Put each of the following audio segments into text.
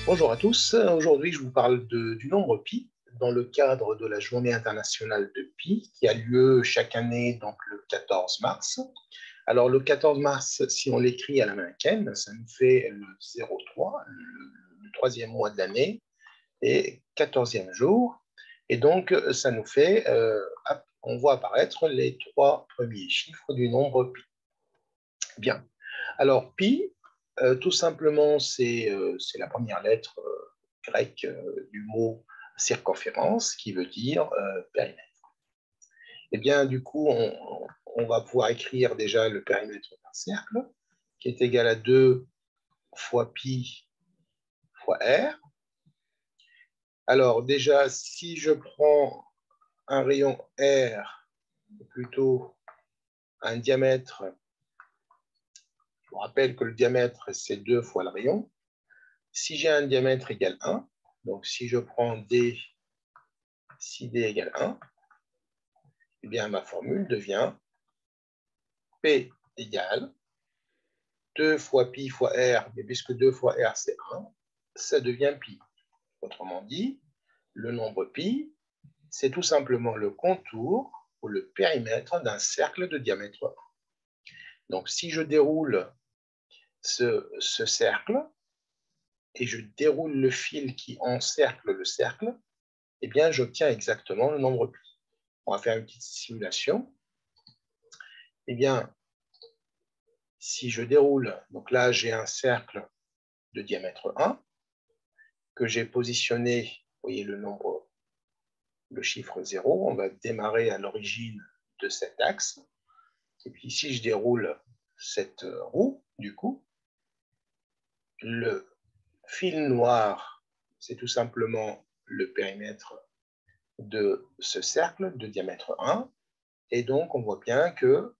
Bonjour à tous, aujourd'hui je vous parle du nombre pi dans le cadre de la journée internationale de pi qui a lieu chaque année donc le 14 mars. Alors le 14 mars, si on l'écrit à l'américaine, ça nous fait le 03, le troisième mois de l'année et 14e jour. Et donc ça nous fait, on voit apparaître les trois premiers chiffres du nombre pi. Bien, alors pi, tout simplement c'est la première lettre grec du mot circonférence, qui veut dire périmètre. Et bien, du coup, on va pouvoir écrire déjà le périmètre d'un cercle, qui est égal à 2 fois pi fois r. Alors, déjà, si je prends un rayon r, ou plutôt un diamètre, je vous rappelle que le diamètre, c'est 2 fois le rayon. Si j'ai un diamètre égal 1, donc si je prends d, si d égale 1, eh bien, ma formule devient P égale 2 fois pi fois r, mais puisque 2 fois r c'est 1, ça devient pi. Autrement dit, le nombre pi, c'est tout simplement le contour ou le périmètre d'un cercle de diamètre 1. Donc si je déroule ce cercle et je déroule le fil qui encercle le cercle, eh bien j'obtiens exactement le nombre pi. On va faire une petite simulation. Eh bien, si je déroule, donc là j'ai un cercle de diamètre 1, que j'ai positionné, vous voyez le chiffre 0, on va démarrer à l'origine de cet axe. Et puis si je déroule cette roue, du coup, le fil noir, c'est tout simplement le périmètre de ce cercle de diamètre 1. Et donc, on voit bien que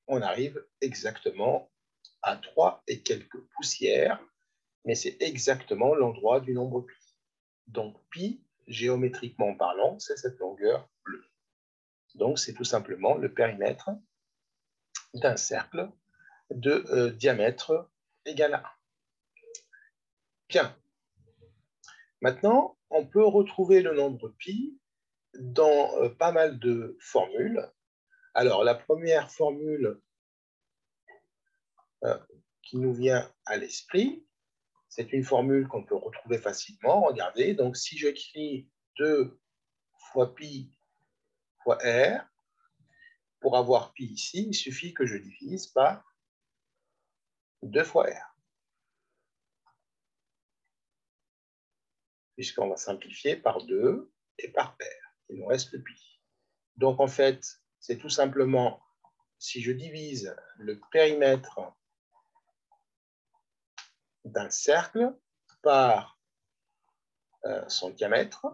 on arrive exactement à 3 et quelques poussières, mais c'est exactement l'endroit du nombre pi. Donc, pi, géométriquement parlant, c'est cette longueur bleue. Donc, c'est tout simplement le périmètre d'un cercle de diamètre égal à 1. Bien. Maintenant, on peut retrouver le nombre pi dans pas mal de formules. Alors, la première formule qui nous vient à l'esprit, c'est une formule qu'on peut retrouver facilement. Regardez, donc si j'écris 2 fois pi fois r, pour avoir pi ici, il suffit que je divise par 2 fois r. Puisqu'on va simplifier par 2 et par r. Il nous reste le pi. Donc, en fait, c'est tout simplement, si je divise le périmètre d'un cercle par son diamètre,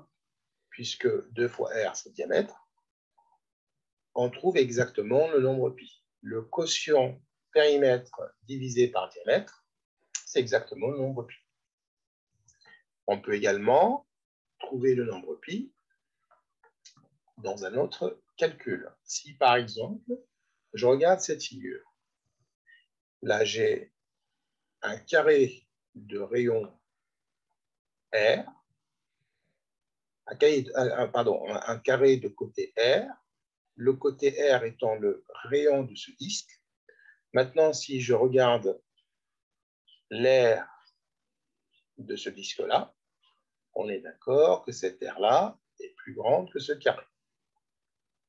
puisque 2 fois r, c'est diamètre, on trouve exactement le nombre pi. Le quotient périmètre divisé par diamètre, c'est exactement le nombre pi. On peut également trouver le nombre pi dans un autre calcul. Si, par exemple, je regarde cette figure, là, j'ai un carré de rayon R, un carré de côté R, le côté R étant le rayon de ce disque. Maintenant, si je regarde l'aire de ce disque-là, on est d'accord que cette aire-là est plus grande que ce carré.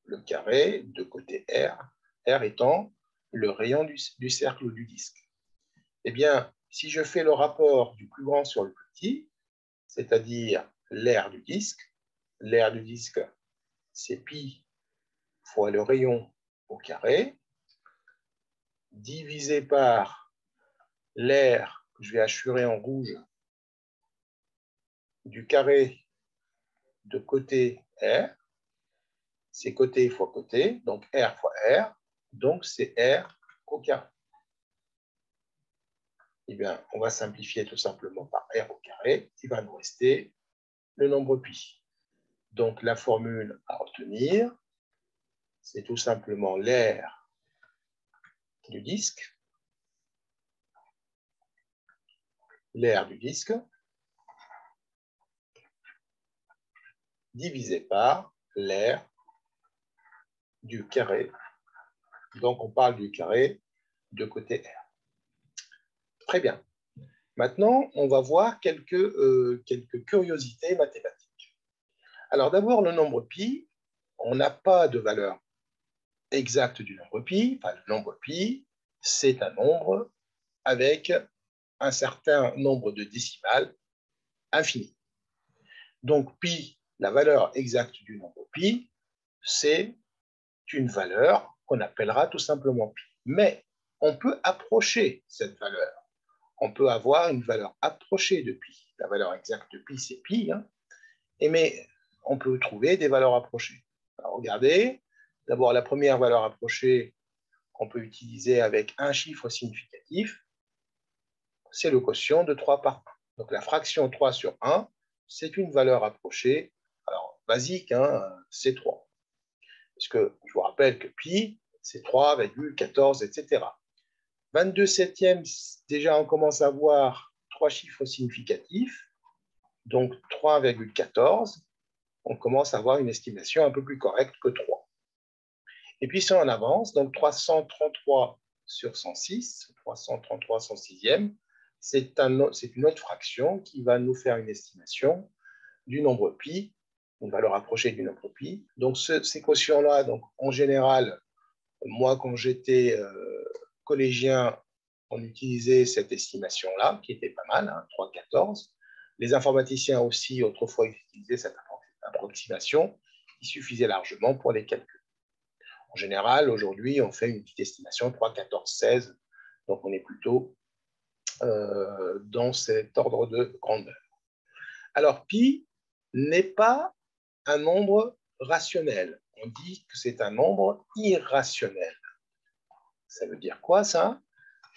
Le carré de côté R, R étant le rayon du cercle ou du disque. Eh bien, si je fais le rapport du plus grand sur le plus petit, c'est-à-dire l'aire du disque, c'est pi fois le rayon au carré, divisé par l'aire que je vais hachurer en rouge du carré de côté R, c'est côté fois côté, donc R fois R, donc c'est R au carré. Eh bien, on va simplifier tout simplement par R au carré, il va nous rester le nombre pi. Donc la formule à retenir, c'est tout simplement l'aire du disque, divisé par l'aire du carré. Donc, on parle du carré de côté R. Très bien. Maintenant, on va voir quelques curiosités mathématiques. Alors, d'abord, le nombre pi, on n'a pas de valeur exacte du nombre pi. Enfin, le nombre pi, c'est un nombre avec un certain nombre de décimales infini. Donc, pi, la valeur exacte du nombre pi, c'est une valeur qu'on appellera tout simplement pi. Mais on peut approcher cette valeur. On peut avoir une valeur approchée de pi. La valeur exacte de pi, c'est pi. Hein, mais on peut trouver des valeurs approchées. Alors, regardez, d'abord la première valeur approchée qu'on peut utiliser avec un chiffre significatif, c'est le quotient de 3 par 1. Donc la fraction 3 sur 1, c'est une valeur approchée. Alors, basique, hein, c'est 3. Parce que je vous rappelle que pi, c'est 3,14, etc. 22 septièmes, déjà on commence à voir 3 chiffres significatifs. Donc 3,14, on commence à avoir une estimation un peu plus correcte que 3. Et puis si on avance, donc 333 sur 106, 333 106e, c'est une autre fraction qui va nous faire une estimation du nombre pi, une valeur approchée du nombre pi. Donc ces quotients-là, donc en général, moi quand j'étais collégien, on utilisait cette estimation-là, qui était pas mal, hein, 3,14. Les informaticiens aussi, autrefois, utilisaient cette approximation qui suffisait largement pour les calculs. En général, aujourd'hui, on fait une petite estimation 3, 14, 16. Donc, on est plutôt dans cet ordre de grandeur. Alors, pi n'est pas un nombre rationnel. On dit que c'est un nombre irrationnel. Ça veut dire quoi, ça?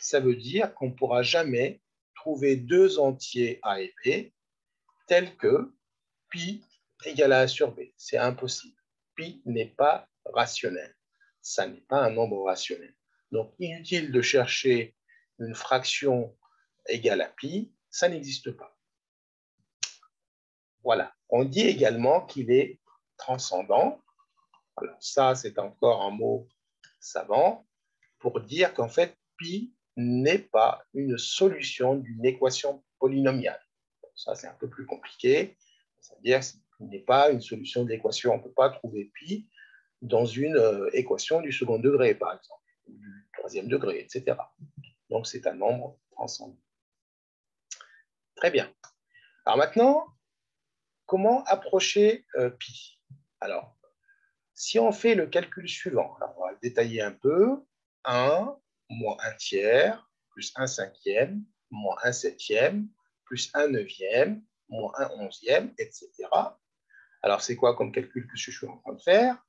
Ça veut dire qu'on ne pourra jamais trouver deux entiers A et B tels que pi égale à A sur B. C'est impossible. Pi n'est pas rationnel. Ça n'est pas un nombre rationnel. Donc, inutile de chercher une fraction égale à pi, ça n'existe pas. Voilà. On dit également qu'il est transcendant. Alors, ça, c'est encore un mot savant pour dire qu'en fait, pi n'est pas une solution d'une équation polynomiale. Ça, c'est un peu plus compliqué. C'est-à-dire qu'il n'est pas une solution de l'équation. On ne peut pas trouver pi dans une équation du second degré, par exemple, ou du troisième degré, etc. Donc, c'est un nombre transcendant. Très bien. Alors maintenant, comment approcher pi? Alors, si on fait le calcul suivant, alors on va le détailler un peu. 1 moins 1 tiers, plus 1 cinquième, moins 1 septième, plus 1 neuvième, moins 1 onzième, etc. Alors, c'est quoi comme calcul que je suis en train de faire?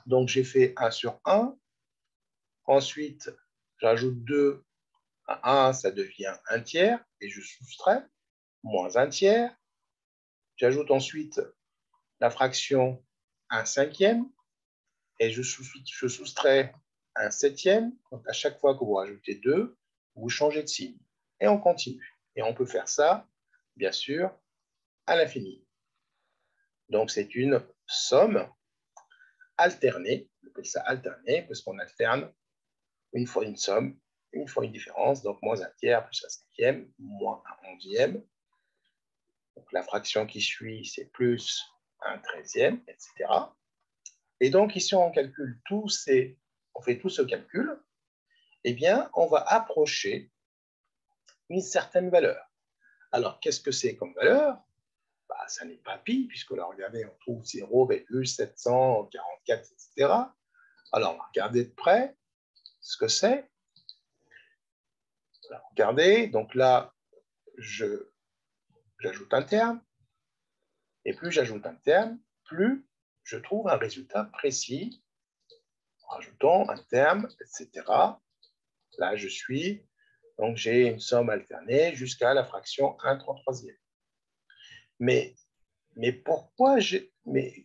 Donc, j'ai fait 1 sur 1. Ensuite, j'ajoute 2 à 1, ça devient 1 tiers, et je soustrais, moins 1 tiers. J'ajoute ensuite la fraction 1 cinquième, et je soustrais 1 septième. Donc, à chaque fois que vous rajoutez 2, vous changez de signe. Et on continue. Et on peut faire ça, bien sûr, à l'infini. Donc, c'est une somme alternée. On appelle ça alternée parce qu'on alterne une fois une somme, une fois une différence. Donc, moins 1 tiers plus 1 cinquième, moins 1 onzième. Donc, la fraction qui suit, c'est plus 1 treizième, etc. Et donc, ici, on calcule on fait tout ce calcul, eh bien, on va approcher une certaine valeur. Alors, qu'est-ce que c'est comme valeur? Bah, ça n'est pas pi, puisque là, regardez, on trouve 0,744, etc. Alors, on va regarder de près ce que c'est. Alors, regardez, donc là, j'ajoute un terme, et plus j'ajoute un terme, plus je trouve un résultat précis en rajoutant un terme, etc. Là, donc j'ai une somme alternée jusqu'à la fraction 1/33e. Mais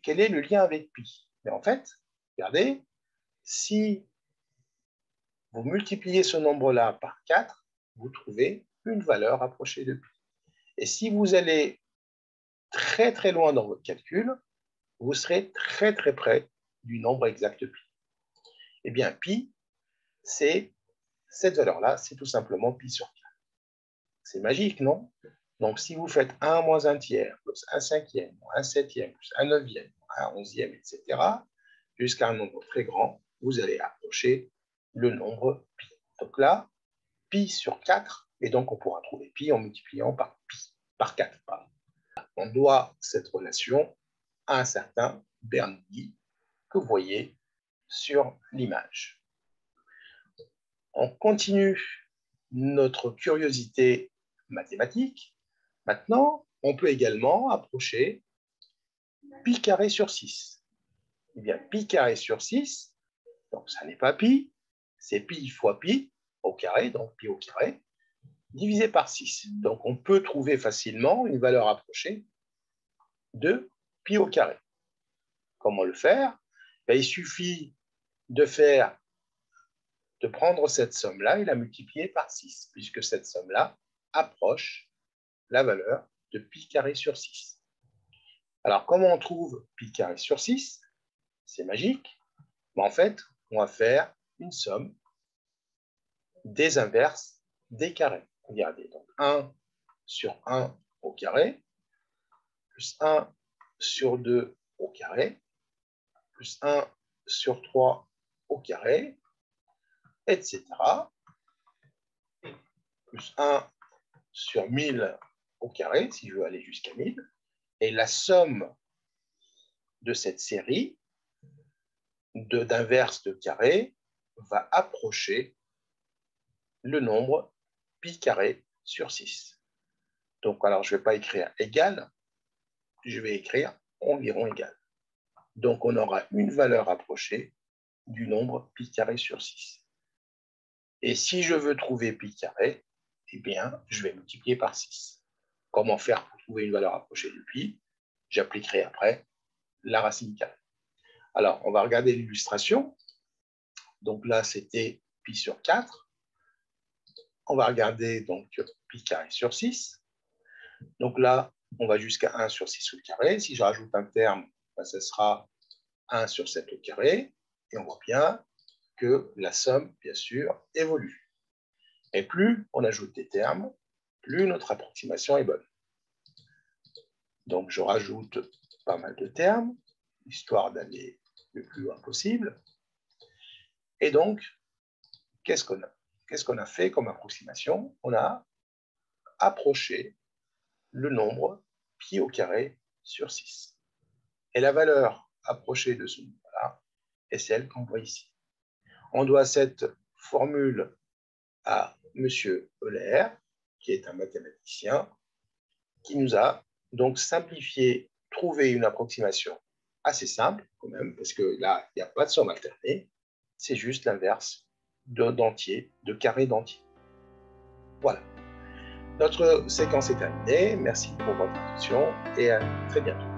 quel est le lien avec pi? Mais en fait, regardez, si vous multipliez ce nombre-là par 4, vous trouvez une valeur approchée de pi. Et si vous allez très très loin dans votre calcul, vous serez très très près du nombre exact pi. Eh bien, pi, c'est cette valeur-là, c'est tout simplement pi sur 4. C'est magique, non? Donc, si vous faites 1 moins 1 tiers, plus 1 cinquième, moins 1 septième, plus 1 neuvième, 1 onzième, etc., jusqu'à un nombre très grand, vous allez approcher le nombre pi. Donc là, pi sur 4, et donc on pourra trouver pi en multipliant par pi, par 4. Pardon. On doit cette relation à un certain Bernoulli que vous voyez sur l'image. On continue notre curiosité mathématique. Maintenant, on peut également approcher pi carré sur 6. Eh bien, pi carré sur 6, donc ça n'est pas pi, c'est pi fois pi au carré, donc pi au carré, divisé par 6. Donc, on peut trouver facilement une valeur approchée de pi au carré. Comment le faire? Il suffit de prendre cette somme-là et la multiplier par 6, puisque cette somme-là approche la valeur de pi carré sur 6. Alors, comment on trouve pi carré sur 6? C'est magique. Mais en fait, on va faire une somme des inverses des carrés. Regardez, donc 1 sur 1 au carré, plus 1 sur 2 au carré, plus 1 sur 3 au carré, etc. Plus 1 sur 1000 au carré, si je veux aller jusqu'à 1000. Et la somme de cette série d'inverses de carré va approcher le nombre pi carré sur 6. Donc, alors, je ne vais pas écrire égal, je vais écrire environ égal. Donc, on aura une valeur approchée du nombre pi carré sur 6. Et si je veux trouver pi carré, eh bien, je vais multiplier par 6. Comment faire pour trouver une valeur approchée du pi? J'appliquerai après la racine carrée. Alors, on va regarder l'illustration. Donc là, c'était pi sur 4. On va regarder donc pi carré sur 6. Donc là, on va jusqu'à 1 sur 6 au carré. Si je rajoute un terme, ce sera 1 sur 7 au carré. Et on voit bien que la somme, bien sûr, évolue. Et plus on ajoute des termes, plus notre approximation est bonne. Donc, je rajoute pas mal de termes, histoire d'aller le plus loin possible. Et donc, qu'est-ce qu'on a fait comme approximation? On a approché le nombre pi au carré sur 6. Et la valeur approchée de ce nombre-là est celle qu'on voit ici. On doit cette formule à M. Euler, qui est un mathématicien, qui nous a donc simplifié, trouvé une approximation assez simple, quand même, parce que là, il n'y a pas de somme alternée, c'est juste l'inverse d'entier, de carré d'entier. Voilà. Notre séquence est terminée. Merci pour votre attention et à très bientôt.